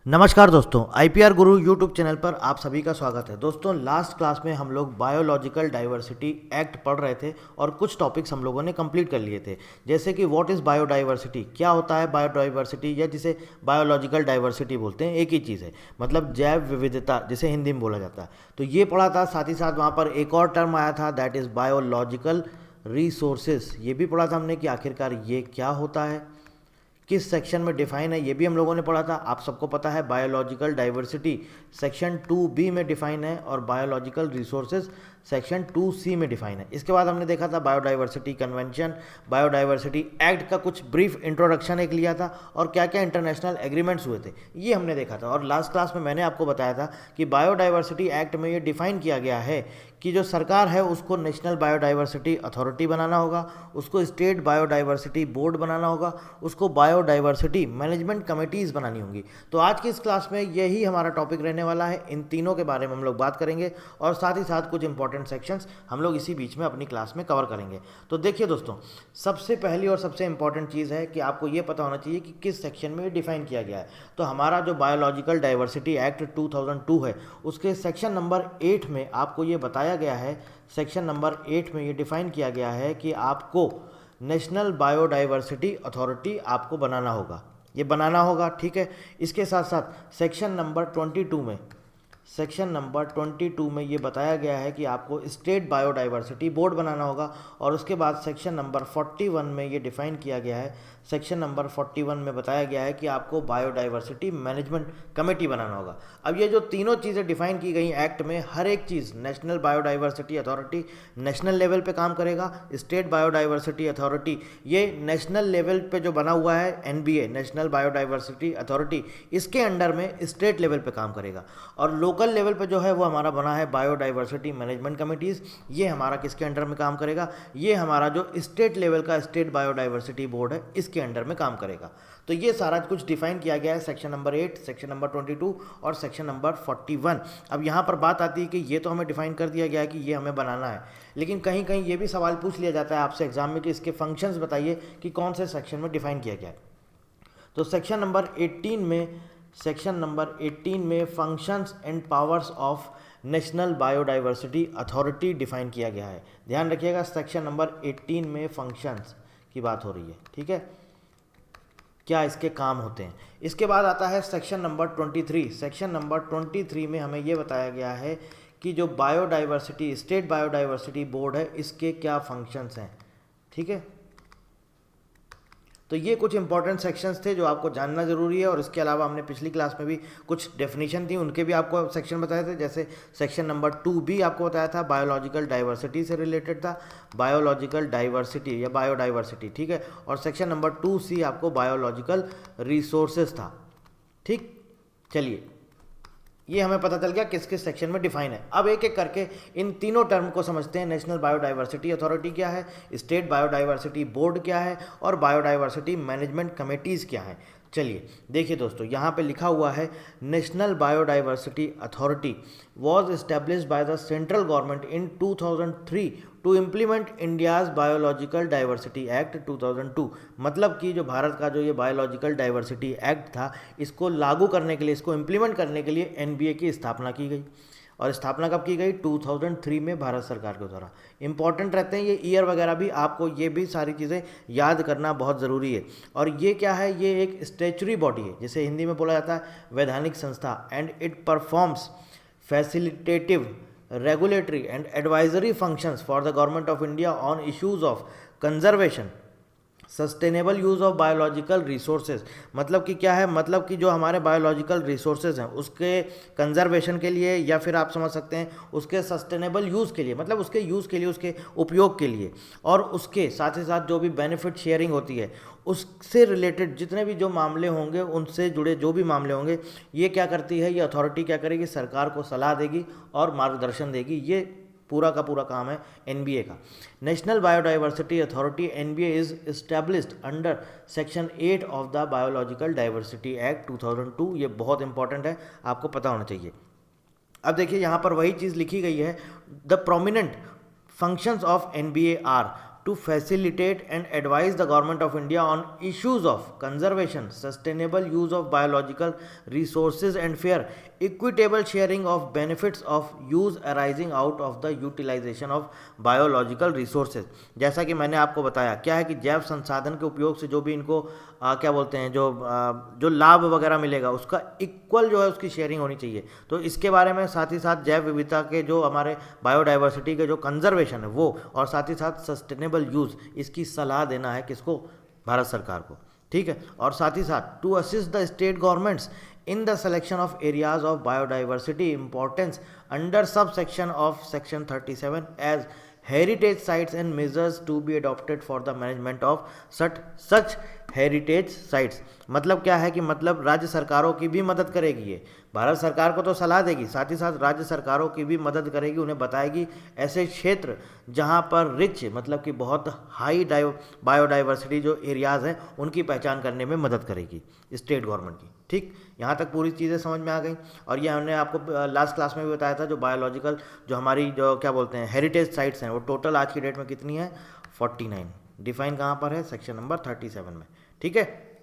नमस्कार दोस्तों, आईपीआर गुरु YouTube channel पर आप सभी का स्वागत है। दोस्तों, लास्ट क्लास में हम लोग बायोलॉजिकल डाइवर्सिटी एक्ट पढ़ रहे थे और कुछ टॉपिक्स हम लोगों ने कंप्लीट कर लिए थे, जैसे कि व्हाट इज़ बायोडाइवर्सिटी, क्या होता है बायोडाइवर्सिटी, या जिसे बायोलॉजिकल डाइवर्सिटी बोलते हैं। एक ही चीज़ है, मतलब जैव विविधता, जिसे हिंदी में बोला जाता है। तो ये पढ़ा था, साथ ही साथ वहाँ पर एक और टर्म आया था, दैट इज़ बायोलॉजिकल रिसोर्सेज। ये भी पढ़ा था हमने कि आखिरकार ये क्या होता है, किस सेक्शन में डिफाइन है, ये भी हम लोगों ने पढ़ा था। आप सबको पता है बायोलॉजिकल डाइवर्सिटी सेक्शन 2B में डिफाइन है और बायोलॉजिकल रिसोर्सेज सेक्शन 2C में डिफाइन है। इसके बाद हमने देखा था बायोडाइवर्सिटी कन्वेंशन, बायोडाइवर्सिटी एक्ट का कुछ ब्रीफ इंट्रोडक्शन एक लिया था और क्या क्या इंटरनेशनल एग्रीमेंट्स हुए थे ये हमने देखा था। और लास्ट क्लास में मैंने आपको बताया था कि बायोडाइवर्सिटी एक्ट में ये डिफाइन किया गया है कि जो सरकार है उसको नेशनल बायोडाइवर्सिटी अथॉरिटी बनाना होगा, उसको स्टेट बायोडाइवर्सिटी बोर्ड बनाना होगा, उसको बायोडाइवर्सिटी मैनेजमेंट कमेटीज़ बनानी होंगी। तो आज की इस क्लास में यही हमारा टॉपिक रहने वाला है। इन तीनों के बारे में हम लोग बात करेंगे और साथ ही साथ कुछ इंपॉर्टेंट सेक्शंस हम लोग इसी बीच में अपनी क्लास में कवर करेंगे। तो देखिए दोस्तों, सबसे पहली और सबसे इंपॉर्टेंट चीज़ है कि आपको ये पता होना चाहिए कि किस सेक्शन में डिफाइन किया गया है। तो हमारा जो बायोलॉजिकल डाइवर्सिटी एक्ट 2002 है, उसके सेक्शन नंबर 8 में आपको ये बताया गया है, सेक्शन नंबर 8 में ये डिफाइन किया गया है कि आपको नेशनल बायोडाइवर्सिटी अथॉरिटी आपको बनाना होगा, ये बनाना होगा, ठीक है। इसके साथ साथ सेक्शन नंबर 22 में ये बताया गया है कि आपको स्टेट बायोडाइवर्सिटी बोर्ड बनाना होगा। और उसके बाद सेक्शन नंबर 41 में ये डिफाइन किया गया है, सेक्शन नंबर 41 में बताया गया है कि आपको बायोडाइवर्सिटी मैनेजमेंट कमेटी बनाना होगा। अब ये जो तीनों चीज़ें डिफाइन की गई एक्ट में, हर एक चीज़ national biodiversity authority national level पे काम करेगा, स्टेट बायोडाइवर्सिटी अथॉरिटी ये नेशनल लेवल पे जो बना हुआ है एनबीए नेशनल बायोडाइवर्सिटी अथॉरिटी, इसके अंडर में स्टेट लेवल पे काम करेगा। और लोकल लेवल पे जो है वो हमारा बना है बायोडाइवर्सिटी मैनेजमेंट कमेटीज़, ये हमारा किसके अंडर में काम करेगा, ये हमारा जो स्टेट लेवल का स्टेट बायोडाइवर्सिटी बोर्ड है इसके अंडर में काम करेगा। तो ये सारा कुछ डिफाइन किया गया है सेक्शन नंबर 8, सेक्शन नंबर 22 और सेक्शन नंबर 41। अब यहाँ पर बात आती है कि ये तो हमें डिफाइन कर दिया गया है कि ये हमें बनाना है, लेकिन कहीं कहीं ये भी सवाल पूछ लिया जाता है आपसे एग्जाम में कि इसके फंक्शंस बताइए कि कौन से सेक्शन में डिफाइन किया गया है। तो सेक्शन नंबर 18 में functions and powers of national biodiversity authority define किया गया है। ध्यान रखिएगा, सेक्शन नंबर 18 में फंक्शंस की बात हो रही है, ठीक है, क्या इसके काम होते हैं। इसके बाद आता है सेक्शन नंबर 23। सेक्शन नंबर 23 में हमें ये बताया गया है कि जो बायोडाइवर्सिटी स्टेट बायोडाइवर्सिटी बोर्ड है इसके क्या फंक्शंस हैं, ठीक है। तो ये कुछ इंपॉर्टेंट सेक्शंस थे जो आपको जानना ज़रूरी है। और इसके अलावा हमने पिछली क्लास में भी कुछ डेफिनेशन थी, उनके भी आपको सेक्शन बताए थे। जैसे सेक्शन नंबर 2B आपको बताया था, बायोलॉजिकल डाइवर्सिटी से रिलेटेड था, बायोलॉजिकल डाइवर्सिटी या बायोडाइवर्सिटी, ठीक है। और सेक्शन नंबर 2C आपको बायोलॉजिकल रिसोर्सेज था, ठीक। चलिए, ये हमें पता चल गया किस किस सेक्शन में डिफाइन है। अब एक एक करके इन तीनों टर्म को समझते हैं। नेशनल बायोडाइवर्सिटी अथॉरिटी क्या है, स्टेट बायोडाइवर्सिटी बोर्ड क्या है और बायोडाइवर्सिटी मैनेजमेंट कमेटीज़ क्या है। चलिए देखिए दोस्तों, यहाँ पे लिखा हुआ है National biodiversity Authority was established by the central government in 2003 to implement India's Biological Diversity Act 2002। मतलब कि जो भारत का जो ये बायोलॉजिकल डाइवर्सिटी एक्ट था, इसको लागू करने के लिए, इसको इम्प्लीमेंट करने के लिए एनबीए की स्थापना की गई। और स्थापना कब की गई? 2003 में भारत सरकार के द्वारा। इंपॉर्टेंट रहते हैं ये ईयर वगैरह भी, आपको ये भी सारी चीज़ें याद करना बहुत ज़रूरी है। और ये क्या है? ये एक स्टैच्यूटरी बॉडी है, जिसे हिंदी में बोला जाता है वैधानिक संस्था, and it performs facilitative, regulatory and advisory functions for the government of India on issues of conservation, sustainable use of biological resources. मतलब कि क्या है? मतलब कि जो हमारे बायोलॉजिकल रिसोर्सेज हैं उसके कंजर्वेशन के लिए, या फिर आप समझ सकते हैं उसके सस्टेनेबल यूज़ के लिए, मतलब उसके यूज़ के लिए, उसके उपयोग के लिए, और उसके साथ ही साथ जो भी बेनिफिट शेयरिंग होती है उससे रिलेटेड जितने भी जो मामले होंगे, उनसे जुड़े जो भी मामले होंगे, ये क्या करती है? ये अथॉरिटी क्या करेगी? सरकार को सलाह देगी और मार्गदर्शन देगी। ये पूरा का पूरा काम है एनबीए का। National biodiversity authority NBA is established under section 8 of the Biological Diversity Act 2002। ये बहुत इंपॉर्टेंट है, आपको पता होना चाहिए। अब देखिए यहाँ पर वही चीज़ लिखी गई है, the prominent functions of NBA are. to facilitate and advise the government of India on issues of conservation, sustainable use of biological resources and fair, equitable sharing of benefits of use arising out of the utilization of biological resources। जैसा कि मैंने आपको बताया क्या है कि जैव संसाधन के उपयोग से जो भी इनको क्या बोलते हैं जो लाभ वगैरह मिलेगा उसका इक्वल जो है उसकी शेयरिंग होनी चाहिए। तो इसके बारे में साथ ही साथ जैव विविधता के जो हमारे बायोडाइवर्सिटी के जो कंजर्वेशन है वो, और साथ ही साथ सस्टेनेबल यूज़, इसकी सलाह देना है किसको, भारत सरकार को। ठीक है, और साथ ही साथ to assist the state governments in the selection of areas of biodiversity importance under subsection of section 37 as heritage sites and measures to be adopted for the management of such heritage sites. मतलब क्या है कि मतलब राज्य सरकारों की भी मदद करेगी, ये भारत सरकार को तो सलाह देगी, साथ ही साथ राज्य सरकारों की भी मदद करेगी, उन्हें बताएगी ऐसे क्षेत्र जहां पर रिच मतलब कि बहुत हाई बायोडाइवर्सिटी जो एरियाज़ हैं उनकी पहचान करने में मदद करेगी स्टेट गवर्नमेंट की। ठीक, यहाँ तक पूरी चीज़ें समझ में आ गई। और ये हमने आपको लास्ट क्लास में भी बताया था, जो बायोलॉजिकल जो हमारी जो क्या बोलते हैं हेरिटेज साइट्स हैं वो टोटल आज की डेट में कितनी है, 49। डिफाइन कहाँ पर है, सेक्शन नंबर 37 में। ठीक है,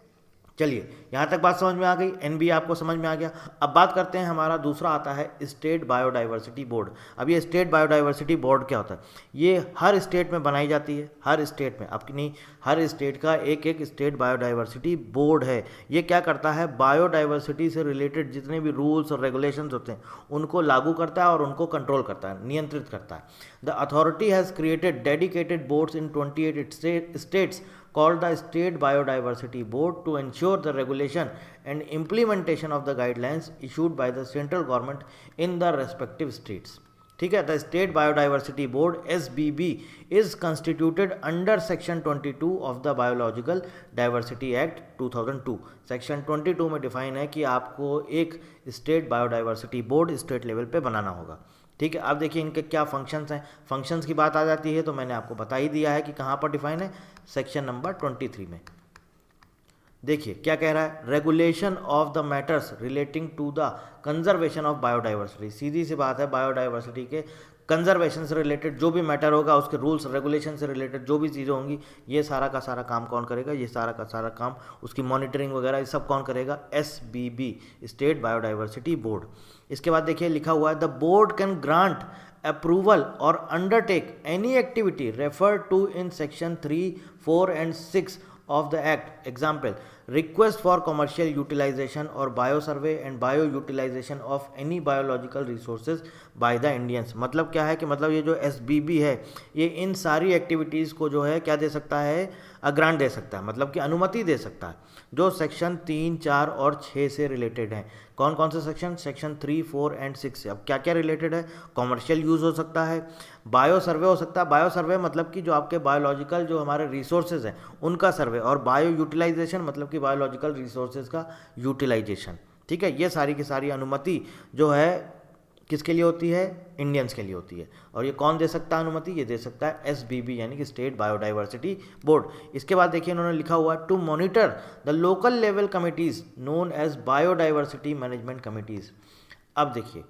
चलिए यहाँ तक बात समझ में आ गई, एनबी आपको समझ में आ गया। अब बात करते हैं, हमारा दूसरा आता है स्टेट बायोडाइवर्सिटी बोर्ड। अब ये स्टेट बायोडाइवर्सिटी बोर्ड क्या होता है, ये हर स्टेट में बनाई जाती है, हर स्टेट में अपनी हर स्टेट का एक एक स्टेट बायोडाइवर्सिटी बोर्ड है। ये क्या करता है, बायोडाइवर्सिटी से रिलेटेड जितने भी रूल्स और रेगुलेशंस होते हैं उनको लागू करता है और उनको कंट्रोल करता है, नियंत्रित करता है। The authority has created dedicated boards in 28 states called the State Biodiversity Board to ensure the regulation and implementation of the guidelines issued by the central government in the respective states। ठीक है, the state biodiversity board SBB is constituted under section 22 of the Biological Diversity Act 2002। Section 22 में define है कि आपको एक state biodiversity board state level पे बनाना होगा। ठीक है, अब देखिए इनके क्या फंक्शंस हैं। फंक्शंस की बात आ जाती है तो मैंने आपको बता ही दिया है कि कहाँ पर डिफाइन है, सेक्शन नंबर 23 में। देखिए क्या कह रहा है, regulation of the matters relating to the conservation of biodiversity. सीधी सी बात है, बायोडाइवर्सिटी के कंजर्वेशन से रिलेटेड जो भी मैटर होगा, उसके रूल्स रेगुलेशन से रिलेटेड जो भी चीज़ें होंगी, ये सारा का सारा काम कौन करेगा, ये सारा का सारा काम उसकी मॉनिटरिंग वगैरह ये सब कौन करेगा, SBB स्टेट बायोडाइवर्सिटी बोर्ड। इसके बाद देखिए लिखा हुआ है, the board can grant approval और undertake any activity refer to in section 3, 4 and 6 of the act। Example, request for commercial utilization or biosurvey and bio-utilization of any biological resources by the Indians। मतलब क्या है कि मतलब ये जो SBB है ये इन सारी एक्टिविटीज़ को जो है क्या दे सकता है, ग्रांट दे सकता है, मतलब कि अनुमति दे सकता है, जो सेक्शन 3, 4 और 6 से रिलेटेड हैं। कौन कौन से सेक्शन, सेक्शन 3, 4 and 6 से। अब क्या क्या रिलेटेड है, कॉमर्शियल यूज़ हो सकता है, बायो सर्वे हो सकता है। बायो सर्वे मतलब कि जो आपके बायोलॉजिकल जो हमारे रिसोर्सेज हैं उनका सर्वे, और बायो यूटिलाइजेशन मतलब कि बायोलॉजिकल रिसोर्सेज का यूटिलाइजेशन। ठीक है, ये सारी की सारी अनुमति जो है किसके लिए होती है, इंडियंस के लिए होती है। और ये कौन दे सकता है अनुमति, ये दे सकता है SBB यानी कि स्टेट बायोडाइवर्सिटी बोर्ड। इसके बाद देखिए इन्होंने लिखा हुआ है, to monitor the local level committees known as biodiversity management committees. अब देखिए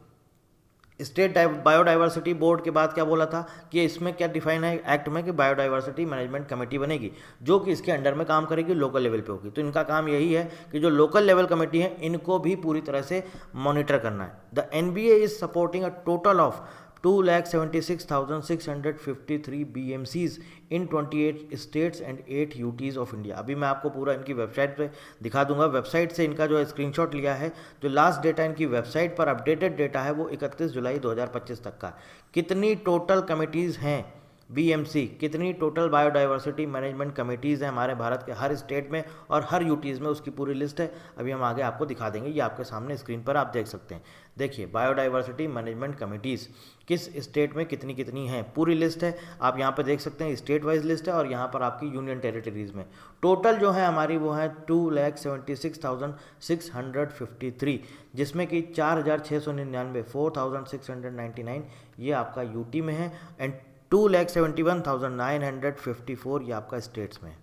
स्टेट बायोडाइवर्सिटी बोर्ड के बाद क्या बोला था कि इसमें क्या डिफाइन है एक्ट में कि बायोडाइवर्सिटी मैनेजमेंट कमेटी बनेगी जो कि इसके अंडर में काम करेगी, लोकल लेवल पे होगी। तो इनका काम यही है कि जो लोकल लेवल कमेटी है इनको भी पूरी तरह से मॉनिटर करना है। The NBA is supporting a total of 2,76,653 BMCs in 28 states and 8 UTs of India. अभी मैं आपको पूरा इनकी वेबसाइट पे दिखा दूंगा, वेबसाइट से इनका जो है स्क्रीनशॉट लिया है। जो लास्ट डेटा इनकी वेबसाइट पर अपडेटेड डेटा है वो 31 जुलाई 2025 तक का। कितनी टोटल कमिटीज़ हैं BMC, कितनी टोटल बायोडाइवर्सिटी मैनेजमेंट कमेटीज़ हैं हमारे भारत के हर स्टेट में और हर UTs में, उसकी पूरी लिस्ट है। अभी हम आगे आपको दिखा देंगे, ये आपके सामने स्क्रीन पर आप देख सकते हैं। देखिए बायोडाइवर्सिटी मैनेजमेंट कमेटीज़ किस स्टेट में कितनी कितनी हैं, पूरी लिस्ट है। आप यहाँ पर देख सकते हैं, स्टेट वाइज लिस्ट है और यहाँ पर आपकी यूनियन टेरिटरीज़ में टोटल जो है हमारी वो है 2,76,653, जिसमें कि 4,699 4,699 ये आपका UT में है एंड 2,71,954 ये आपका स्टेट्स में।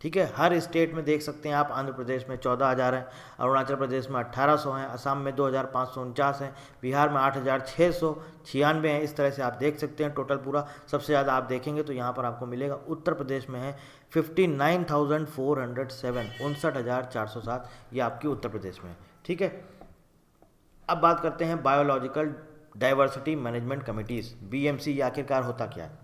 ठीक है। हर स्टेट में देख सकते हैं आप, आंध्र प्रदेश में 14,000 हैं, अरुणाचल प्रदेश में 1800 हैं, असम में 2,549 हैं, बिहार में 8,696 हैं। इस तरह से आप देख सकते हैं टोटल पूरा। सबसे ज़्यादा आप देखेंगे तो यहाँ पर आपको मिलेगा उत्तर प्रदेश में है 59,407, 59,407, ये आपकी उत्तर प्रदेश में है। ठीक है। अब बात करते हैं biological diversity management committees, BMC, ये आखिरकार होता क्या है।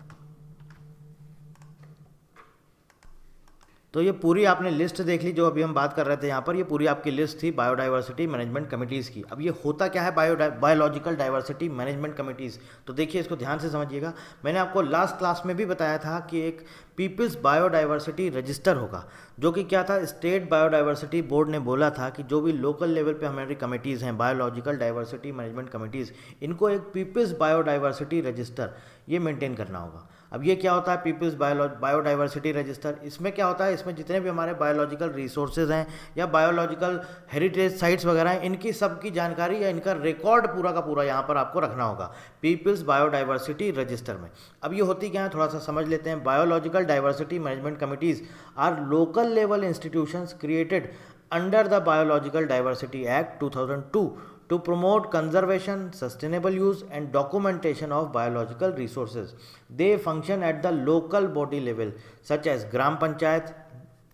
तो ये पूरी आपने लिस्ट देख ली जो अभी हम बात कर रहे थे यहाँ पर, ये पूरी आपकी लिस्ट थी बायोडाइवर्सिटी मैनेजमेंट कमिटीज़ की। अब ये होता क्या है बायोलॉजिकल डाइवर्सिटी मैनेजमेंट कमिटीज़, तो देखिए इसको ध्यान से समझिएगा। मैंने आपको लास्ट क्लास में भी बताया था कि एक पीपल्स बायोडाइवर्सिटी रजिस्टर होगा, जो कि क्या था, स्टेट बायोडाइवर्सिटी बोर्ड ने बोला था कि जो भी लोकल लेवल पे हमारी कमिटीज़ हैं बायोलॉजिकल डाइवर्सिटी मैनेजमेंट कमिटीज़, इनको एक पीपल्स बायोडाइवर्सिटी रजिस्टर ये मेंटेन करना होगा। अब ये क्या होता है पीपल्स बायोडाइवर्सिटी रजिस्टर, इसमें क्या होता है, इसमें जितने भी हमारे बायोलॉजिकल रिसोर्सेज हैं या बायोलॉजिकल हेरिटेज साइट्स वगैरह हैं, इनकी सबकी जानकारी या इनका रिकॉर्ड पूरा का पूरा यहाँ पर आपको रखना होगा पीपल्स बायोडाइवर्सिटी रजिस्टर में। अब ये होती क्या है थोड़ा सा समझ लेते हैं। Biological diversity management committees are local level institutions created under the Biological Diversity Act 2002 to promote conservation, sustainable use and documentation of biological resources. They function at the local body level such as gram panchayat,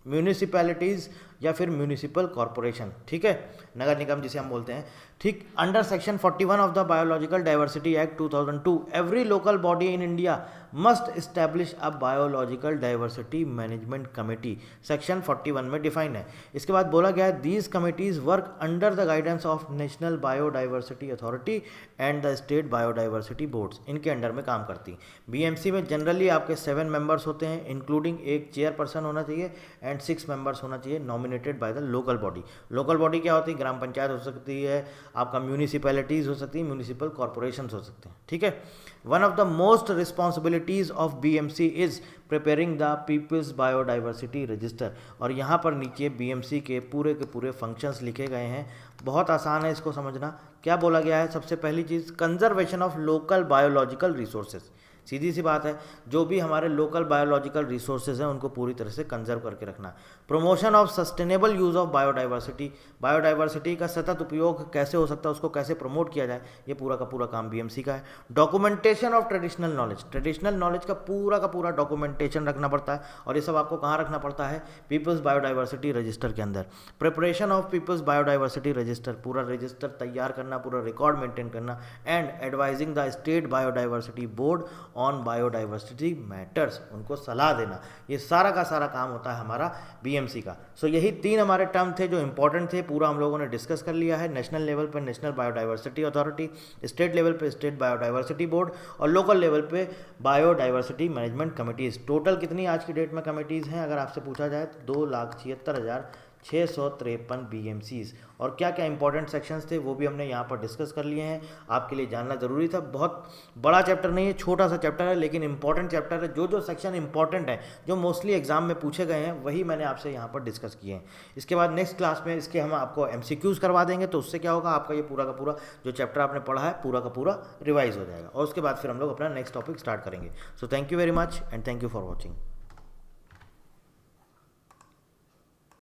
municipalities या फिर municipal corporation, ठीक है, नगर निगम जिसे हम बोलते हैं। ठीक, under section 41 of the Biological Diversity Act 2002 every local body in India must establish a biological diversity management committee, section 41 में डिफाइन है। इसके बाद बोला गया है these committees work under the guidance of national biodiversity authority and the state biodiversity boards, इनके under में काम करती। BMC में जनरली आपके 7 मेंबर्स होते हैं, इंक्लूडिंग एक चेयरपर्सन होना चाहिए एंड 6 मेंबर्स होना चाहिए nominated by the local body. Local body क्या होती है, ग्राम पंचायत हो सकती है, आपका म्यूनिसिपैलिटीज़ हो सकती है, म्यूनिसिपल कॉरपोरेशन हो सकते हैं, ठीक है। One of the most responsibilities of BMC is preparing the people's biodiversity register, और यहाँ पर नीचे BMC के पूरे फंक्शंस लिखे गए हैं। बहुत आसान है इसको समझना। क्या बोला गया है, सबसे पहली चीज़ conservation of local biological resources, सीधी सी बात है, जो भी हमारे लोकल बायोलॉजिकल रिसोर्सेज हैं उनको पूरी तरह से कंजर्व करके रखना। Promotion of sustainable use of biodiversity, biodiversity का सतत उपयोग कैसे हो सकता है, उसको कैसे प्रमोट किया जाए, ये पूरा का पूरा काम BMC का है। Documentation of traditional knowledge, traditional knowledge का पूरा डॉक्यूमेंटेशन रखना पड़ता है, और ये सब आपको कहाँ रखना पड़ता है, पीपल्स बायोडाइवर्सिटी रजिस्टर के अंदर। Preparation of people's biodiversity register, पूरा रजिस्टर तैयार करना, पूरा रिकॉर्ड मेंटेन करना, and advising the state biodiversity board on biodiversity matters, उनको सलाह देना, ये सारा का सारा काम होता है हमारा BMC का। सो यही 3 हमारे टर्म थे जो इंपॉर्टेंट थे, पूरा हम लोगों ने डिस्कस कर लिया है। नेशनल लेवल पर national biodiversity authority, state level पे स्टेट बायोडाइवर्सिटी बोर्ड, और लोकल लेवल पे बायोडाइवर्सिटी मैनेजमेंट कमिटीज़। टोटल कितनी आज की डेट में कमिटीज़ हैं अगर आपसे पूछा जाए तो 2,76,653 BMCs, और क्या क्या इंपॉर्टेंट सेक्शंस थे वो भी हमने यहाँ पर डिस्कस कर लिए हैं, आपके लिए जानना ज़रूरी था। बहुत बड़ा चैप्टर नहीं है, छोटा सा चैप्टर है, लेकिन इंपॉर्टेंट चैप्टर है। जो सेक्शन इंपॉर्टेंट है, जो मोस्टली एग्जाम में पूछे गए हैं, वही मैंने आपसे यहाँ पर डिस्कस किए हैं। इसके बाद नेक्स्ट क्लास में इसके हम आपको MCQs करवा देंगे, तो उससे क्या होगा, आपका ये पूरा का पूरा जो चैप्टर आपने पढ़ा है पूरा का पूरा रिवाइज हो जाएगा, और उसके बाद फिर हम लोग अपना नेक्स्ट टॉपिक स्टार्ट करेंगे। So thank you very much and thank you for watching.